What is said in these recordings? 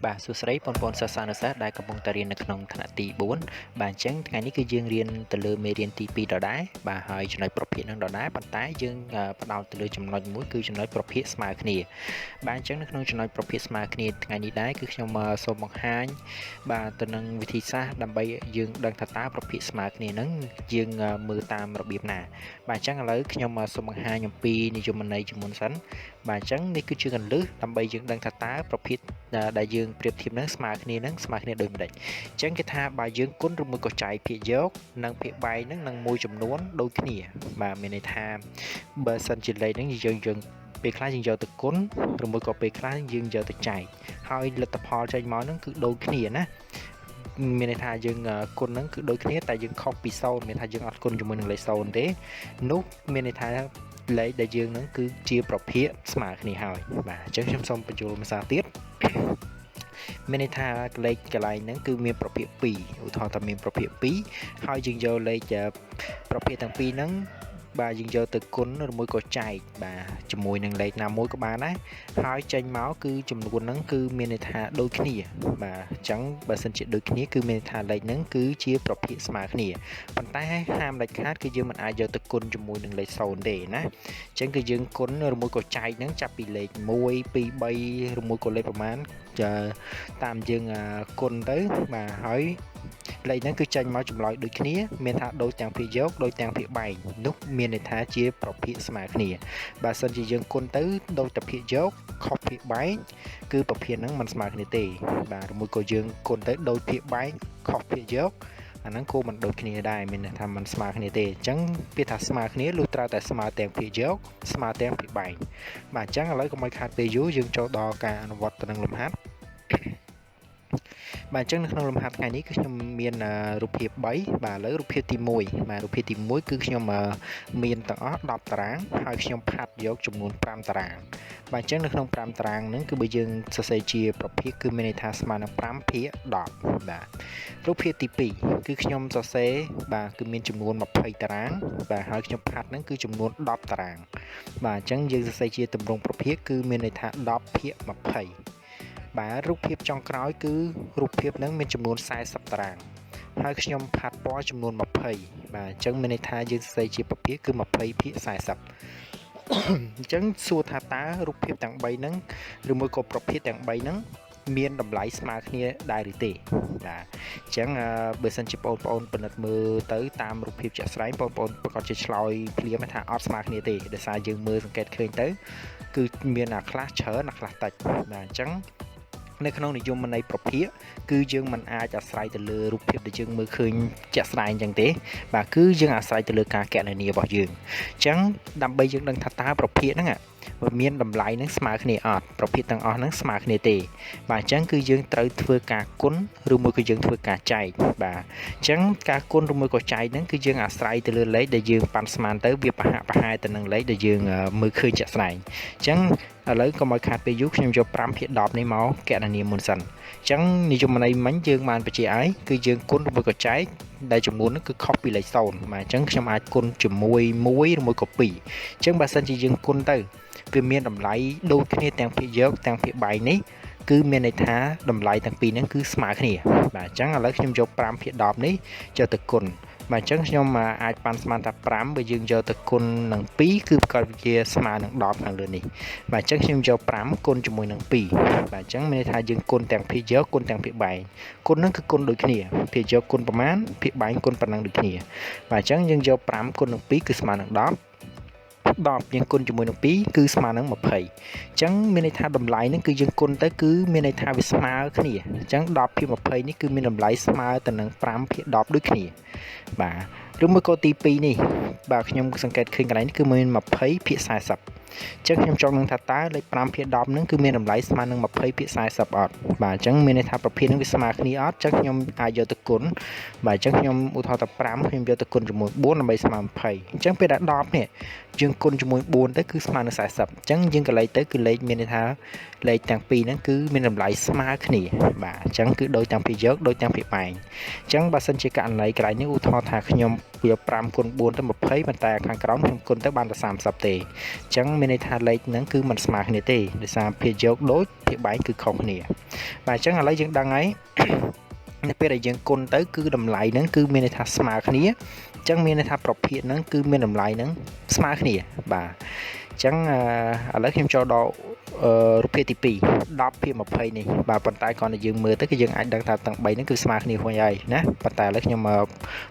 បាទសួស្តីបងប្អូនសិស្សានុសិស្សដែលកំពុងតែរៀននៅក្នុងថ្នាក់ទី4បាទអញ្ចឹងថ្ងៃនេះគឺយើងរៀនទៅលើមេរៀនទី2ដដែលបាទហើយចំណុចប្រភេទនឹងដដែលប៉ុន្តែយើងផ្ដោតទៅលើចំណុចមួយគឺចំណុចប្រភេទស្មើគ្នាបាទអញ្ចឹងនៅក្នុងចំណុចប្រភេទស្មើគ្នាថ្ងៃនេះដែរគឺខ្ញុំសូមបង្ហាញបាទទៅនឹងវិធីសាស្ត្រដើម្បីយើងដឹងថាតើប្រភេទស្មើគ្នានឹងយើងមើលតាមរបៀបណាបាទអញ្ចឹងឥឡូវខ្ញុំសូមបង្ហាញអំពីនិយមន័យជាមុនសិនបាទអញ្ចឹងនេះគឺជាកន្លឹះដើម្បីយើងដឹងថាតើប្រភេទដែលយើងប្រៀបធៀបនឹងស្មើគ្នាដូចម្ដេចអញ្ចឹងគេថាបើយើងគុណឬមួយក៏ចែកភាគយកនិងភាគបែកនឹងមួយចំនួនដូចគ្នាបាទមានន័យថាបើសិនជាលេខហ្នឹងយើងពេលខ្លះយើងយកទៅគុណឬមួយក៏ពេលខ្លះយើងយកទៅចែកហើយលទ្ធផលចេញមកហ្នឹងគឺដូចគ្នាណាមានន័យថាយើងគុណហ្នឹងគឺដូចគ្នាតែយើងខុសពី0មានថាយើងអត់គុណជាមួយនឹងលេខ0ទេនោះមានន័យថាលេខដែលយើងហ្នឹងគឺជាប្រភេទស្មើគ្នាហើយបាទអញ្ចឹងខ្ញុំសូមបញ្ចូលភាសាទៀតមានន័យថាលេខកន្លែងហ្នឹងគឺមានប្រភេទ2ឧទាហរណ៍ថាមានប្រភេទ2ហើយយើងយកលេខប្រភេទទាំងពីរហ្នឹងបាទយើងយកទៅគុណឬមួយក៏ចែកបាទជាមួយនឹងលេខណាមួយក៏បានដែរហើយចេញមកគឺចំនួនហ្នឹងគឺមានន័យថាដូចគ្នាបាទអញ្ចឹងបើសិនជាដូចគ្នាគឺមានន័យថាលេខហ្នឹងគឺជាប្រភេទស្មើគ្នាប៉ុន្តែហាមដាច់ខាតគឺយើងមិនអាចយកទៅគុណជាមួយនឹងលេខ0ទេណាអញ្ចឹងគឺយើងគុណឬមួយក៏ចែកហ្នឹងចាប់ពីលេខ1 2 3ឬមួយក៏លេខប្រមាណតាមយើងគុណទៅបាទហើយលេខហ្នឹងគឺចេញមកចម្លើយដូចគ្នាមានថាដូចទាំងភាគយកដូចទាំងភាគបែកនោះមានន័យថាជាប្រភេទស្មើគ្នាបើសិនជាយើងគុណទៅដូចតែភាគយកខុសភាគបែកគឺប្រភេទហ្នឹងមិនស្មើគ្នាទេបាទឬមួយក៏យើងគុណទៅដូចភាគបែកខុសភាគយកអាហ្នឹងគោមិនដូចគ្នាដែរមានន័យថាมันស្មើគ្នាទេអញ្ចឹងពាក្យថាស្មើគ្នាលុះត្រាតែស្មើទាំងភាគយកស្មើទាំងភាគបែកបាទអញ្ចឹងឥឡូវកុំឲ្យខាតពេលយូរយើងចូលដល់ការអនុវត្តទៅនឹងលំហាត់បាទអញ្ចឹងនៅក្នុងលំហាត់ថ្ងៃនេះគឺខ្ញុំមានរូបភាព3បាទឥឡូវរូបភាពទី1បាទរូបភាពទី1គឺខ្ញុំមានទាំងអស់10តារាងហើយខ្ញុំផាត់យកចំនួន5តារាងបាទអញ្ចឹងនៅក្នុង5តារាងហ្នឹងគឺបើយើងសរសេរជាប្រភេទគឺមានន័យថាស្មើនឹង5ភាគ10បាទរូបភាពទី2គឺខ្ញុំសរសេរបាទគឺមានចំនួន20តារាងបាទហើយខ្ញុំផាត់ហ្នឹងគឺចំនួន10តារាងបាទអញ្ចឹងយើងសរសេរជាទម្រង់ប្រភេទគឺមានន័យថា10ភាគ20បាទរូបភាពចុងក្រោយគឺរូបភាពហ្នឹងមានចំនួន40តារាងហើយខ្ញុំផាត់ពណ៌ចំនួន20បាទអញ្ចឹងមានន័យថាយើងសរសេរជាប្រភេទគឺ20ភាគ40អញ្ចឹងសួរថាតើរូបភាពទាំង3ហ្នឹងឬមួយក៏ប្រភេទទាំង3ហ្នឹងមានតម្លៃស្មើគ្នាដែរឬទេបាទអញ្ចឹងបើសិនជាបងប្អូនពិនិត្យមើលទៅតាមរូបភាពជាក់ស្ដែងបងប្អូនប្រកាសជាឆ្លើយភ្លាមថាអត់ស្មើគ្នាទេដោយសារយើងមើលសង្កេតឃើញទៅគឺមានអាខ្លះច្រើនអាខ្លះតិចបាទអញ្ចឹងនៅក្នុងនិយមន័យប្រភេទគឺយើងមិនអាចអាស្រ័យទៅលើរូបភាពដែលយើងមើលឃើញជាក់ស្ដែងអញ្ចឹងទេបាទគឺយើងអាស្រ័យទៅលើការកណនារបស់យើងអញ្ចឹងដើម្បីយើងដឹងថាតើប្រភេទហ្នឹងមានតម្លៃនឹងស្មើគ្នាអត់ប្រភេទទាំងអស់ហ្នឹងស្មើគ្នាទេបាទអញ្ចឹងគឺយើងត្រូវធ្វើការគុណឬមួយក៏យើងធ្វើការចែកបាទអញ្ចឹងការគុណឬមួយក៏ចែកហ្នឹងគឺយើងអាស្រ័យទៅលើលេខដែលយើងប៉ាន់ស្មានទៅវាប្រហាក់ប្រហែលទៅនឹងលេខដែលយើងមើលឃើញជាក់ស្ដែងអញ្ចឹងឥឡូវកុំឲ្យខាតពេលយូរខ្ញុំយក5ភាគ10នេះមកកណនាមុនសិនអញ្ចឹងនិយមន័យមិញយើងបានបញ្ជាក់ហើយគឺយើងគុណឬមួយក៏ចែកដែលចំនួនហ្នឹងគឺខុសពីលេខ0បាទអញ្ចឹងខ្ញុំអាចគុណជាមួយ1ឬមួយក៏2អញ្ចឹងបើសិនជាយើងគុណទៅវាមានតម្លៃដូចគ្នាទាំងភាគយកទាំងភាគបែកនេះគឺមានន័យថាតម្លៃទាំងពីរហ្នឹងគឺស្មើគ្នាបាទអញ្ចឹងឥឡូវខ្ញុំយក5ភាគ10នេះយកទៅគុណបាទអញ្ចឹងខ្ញុំអាចប៉ាន់ស្មានថា5បើយើងយកទៅគុណនឹង2គឺប្រកាសជាស្មើនឹង10ខាងលើនេះបាទអញ្ចឹងខ្ញុំយក5គុណជាមួយនឹង2បាទអញ្ចឹងមានន័យថាយើងគុណទាំងភាគយកគុណទាំងភាគបែកគុណហ្នឹងគឺគុណដូចគ្នាភាគយកគុណប្រមាណភាគបែកគុណប៉ុណ្ណឹងដូចគ្នាបាទអញ្ចឹងយើងយក5គុណនឹង2គឺស្មើនឹង10យើងគុណជាមួយនឹង2គឺស្មើនឹង20អញ្ចឹងមានន័យថាតម្លៃហ្នឹងគឺយើងគុណទៅគឺមានន័យថាវាស្មើគ្នាអញ្ចឹង10ភាគ20នេះគឺមានតម្លៃស្មើទៅនឹង5ភាគ10ដូចគ្នាបាទឬមួយក៏ទី2នេះបាទខ្ញុំសង្កេតឃើញកន្លែងនេះគឺមាន20ភាគ40អញ្ចឹងខ្ញុំចង់នឹងថាតើលេខ5ភាគ10ហ្នឹងគឺមានតម្លៃស្មើនឹង20ភាគ40អត់បាទអញ្ចឹងមានន័យថាប្រភេទហ្នឹងវាស្មើគ្នាអត់អញ្ចឹងខ្ញុំអាចយកទៅគុណបាទអញ្ចឹងខ្ញុំឧទាហរណ៍ថា5ខ្ញុំយកទៅគុណជាមួយ4ដើម្បីស្មើ20អញ្ចឹងពេលដែល10នេះយើងគុណជាមួយ4ទៅគឺស្មើនឹង40អញ្ចឹងយើងកលេចទៅគឺលេខមានន័យថាលេខទាំងពីរហ្នឹងគឺមានតម្លៃស្មើគ្នាបាទអញ្ចឹងគឺដូចទាំងភាគយកដូចទាំងភាគបែកអញ្ចឹងបើសិនជាករណីកន្លែងនេះឧទាហរណ៍ថាខ្ញុំ យក5គុណ4ទៅ20ប៉ុន្តែខាងក្រោមខ្ញុំគុណទៅបានតែ30ទេអញ្ចឹងមានន័យថាលេខហ្នឹងគឺមិនស្មើគ្នាទេដោយសារភាគយកដូចភាគបែកគឺខុសគ្នាបាទអញ្ចឹងឥឡូវយើងដឹងហើយនៅពេលដែលយើងគុណទៅគឺតម្លៃហ្នឹងគឺមានន័យថាស្មើគ្នាអញ្ចឹងមានន័យថាប្រភេទហ្នឹងគឺមានតម្លៃហ្នឹងស្មើគ្នាបាទអញ្ចឹងឥឡូវខ្ញុំចូលដល់រូបភាពទី2 10ភាគ20នេះបាទប៉ុន្តែគ្រាន់តែយើងមើលទៅគឺយើងអាចដឹងថាទាំង3ហ្នឹងគឺស្មើគ្នាវិញហើយណាប៉ុន្តែឥឡូវខ្ញុំ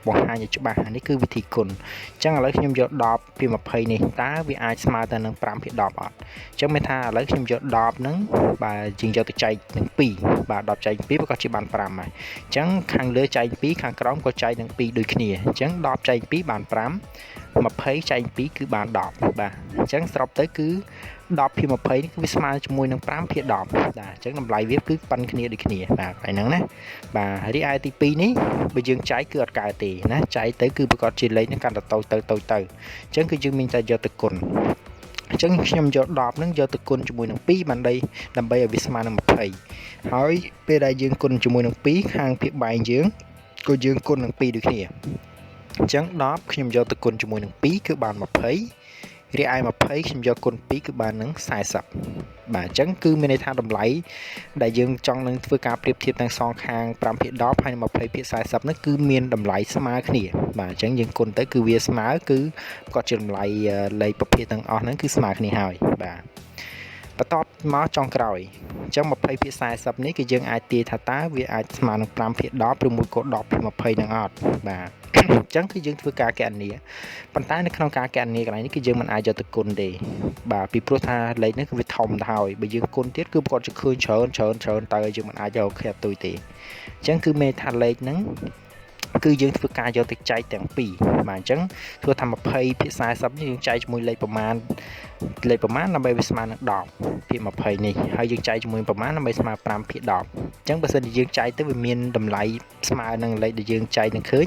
បង្ហាញឲ្យច្បាស់នេះគឺវិធីគុណអញ្ចឹងឥឡូវខ្ញុំយក10ភាគ20នេះតើវាអាចស្មើទៅនឹង5ភាគ10អត់អញ្ចឹងមានថាឥឡូវខ្ញុំយក10ហ្នឹងបាទយើងយកទៅចែកនឹង2បាទ10ចែក2ប្រកាសជាបាន5ហើយអញ្ចឹងខាងលើចែក2ខាងក្រោមក៏ចែកនឹង2ដូចគ្នាអញ្ចឹង10ចែក2បាន5 20ចែក2គឺបាន10បាទអញ្ចឹងសរុបទៅគឺ10ភាគ20នេះគឺវាស្មើជាមួយនឹង5ភាគ10បាទអញ្ចឹងតម្លៃវាគឺប៉ុនគ្នាដូចគ្នាបាទហើយហ្នឹងណាបាទរីឯទី2នេះបើយើងចែកគឺអត់កើតទេណាចែកទៅគឺប្រកាសជាលេខហ្នឹងកាន់តែតូចទៅអញ្ចឹងគឺយើងមានតែយកទៅគុណអញ្ចឹងខ្ញុំយក10ហ្នឹងយកទៅគុណជាមួយនឹង2បានដើម្បីឲ្យវាស្មើនឹង20ហើយពេលដែលយើងគុណជាមួយនឹង2ខាងភាគបែងយើងក៏យើងគុណនឹង2ដូចគ្នាអញ្ចឹង10ខ្ញុំយកទៅគុណជាមួយនឹង2គឺបាន20រីឯ20ខ្ញុំយកគុណ2គឺបាននឹង40បាទអញ្ចឹងគឺមានន័យថាតម្លៃដែលយើងចង់នឹងធ្វើការប្រៀបធៀបទាំងសងខាង5ភាគ10ហើយ20ភាគ40នោះគឺមានតម្លៃស្មើគ្នាបាទអញ្ចឹងយើងគុណទៅគឺវាស្មើគឺគាត់ជាតម្លៃលេខប្រភេទទាំងអស់ហ្នឹងគឺស្មើគ្នាហើយបាទបន្ទាប់មកចុងក្រោយអញ្ចឹង20ភាគ40នេះគឺយើងអាចទាយថាតើវាអាចស្មើនឹង5ភាគ10ឬមួយក៏10ភាគ20នឹងអត់បាទអញ្ចឹងគឺយើងធ្វើការកណនាប៉ុន្តែនៅក្នុងការកណនាកន្លែងនេះគឺយើងមិនអាចយកទៅគុណទេបាទពីព្រោះថាលេខនេះគឺវាធំទៅហើយបើយើងគុណទៀតគឺគាត់จะឃើញច្រើនទៅយើងមិនអាចយកគ្នាផ្ទុយទេអញ្ចឹងគឺមានថាលេខហ្នឹងគឺយើងធ្វើការយកទៅចែកទាំងពីរបាទអញ្ចឹងធ្វើថា20ភាគ40នេះយើងចែកជាមួយលេខប្រមាណដើម្បីវាស្មើនឹង10ភាគ20នេះហើយយើងចែកជាមួយប្រមាណដើម្បីស្មើ5ភាគ10អញ្ចឹងបើសិនជាយើងចែកទៅវាមានតម្លៃស្មើនឹងលេខដែលយើងចែកនឹងឃើញ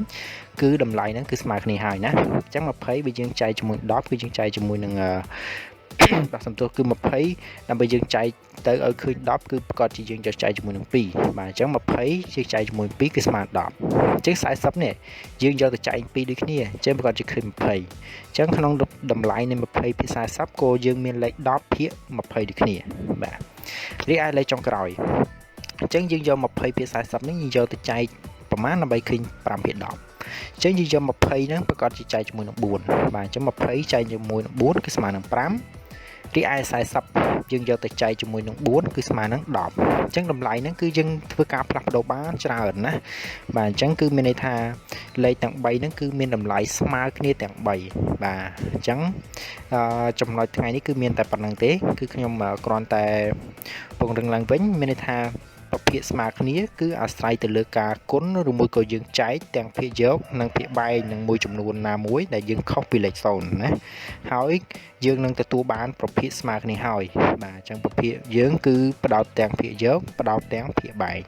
គឺតម្លៃហ្នឹងគឺស្មើគ្នាហើយណាអញ្ចឹង20បើយើងចែកជាមួយ10គឺយើងចែកជាមួយនឹងបាទសំទោសគឺ20ដើម្បីយើងចែកទៅឲ្យឃើញ10គឺប្រកាសជាយើងចែកជាមួយនឹង2បាទអញ្ចឹង20យើងចែកជាមួយ2គឺស្មើ10អញ្ចឹង40នេះយើងយកទៅចែក2ដូចគ្នាអញ្ចឹងប្រកាសជាឃើញ20អញ្ចឹងក្នុងតម្លៃនៃ20ភាគ40ក៏យើងមានលេខ10ភាគ20ដូចគ្នាបាទរីឯលេខចុងក្រោយអញ្ចឹងយើងយក20ភាគ40នេះយើងយកទៅចែកប្រមាណដើម្បីឃើញ5ភាគ10អញ្ចឹងយើងយក20ហ្នឹងប្រកាសជាចែកជាមួយនឹង4បាទអញ្ចឹង20ចែកជាមួយនឹង4គឺស្មើនឹង5រីឯ40យើងយកទៅចែកជាមួយនឹង4គឺស្មើនឹង10អញ្ចឹងតម្លៃហ្នឹងគឺយើងធ្វើការផ្លាស់ប្ដូរបានច្រើនណាបាទអញ្ចឹងគឺមានន័យថាលេខទាំង3ហ្នឹងគឺមានតម្លៃស្មើគ្នាទាំង3បាទអញ្ចឹងចំណុចថ្ងៃនេះគឺមានតែប៉ុណ្្នឹងទេគឺខ្ញុំគ្រាន់តែពង្រឹងឡើងវិញមានន័យថាប្រភេទស្មើគ្នាគឺអាស្រ័យទៅលើការគុណឬមួយក៏យើងចែកទាំងភាគយកនិងភាគបែកនឹងមួយចំនួនណាមួយដែលយើងខុសពីលេខ0ណាហើយយើងនឹងទទួលបានប្រភេទស្មើគ្នាហើយបាទអញ្ចឹងប្រភេទយើងគឺផ្ដោតទាំងភាគយកផ្ដោតទាំងភាគបែក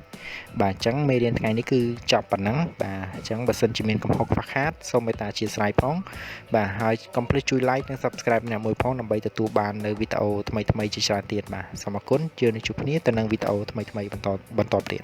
បាទអញ្ចឹងមេរៀនថ្ងៃនេះគឺចប់ប៉ុណ្ណឹងបាទអញ្ចឹងបើសិនជាមានកំហុសខ្វះខាតសូមមេត្តាអធិស្ឋានផងបាទហើយកុំភ្លេចជួយ like និង subscribe ម្នាក់មួយផងដើម្បីទទួលបាននៅវីដេអូថ្មីៗជាច្រើនទៀតបាទសូមអរគុណជឿនឹងជួបគ្នាទៅនឹងវីដេអូថ្មីៗបន្តទៀត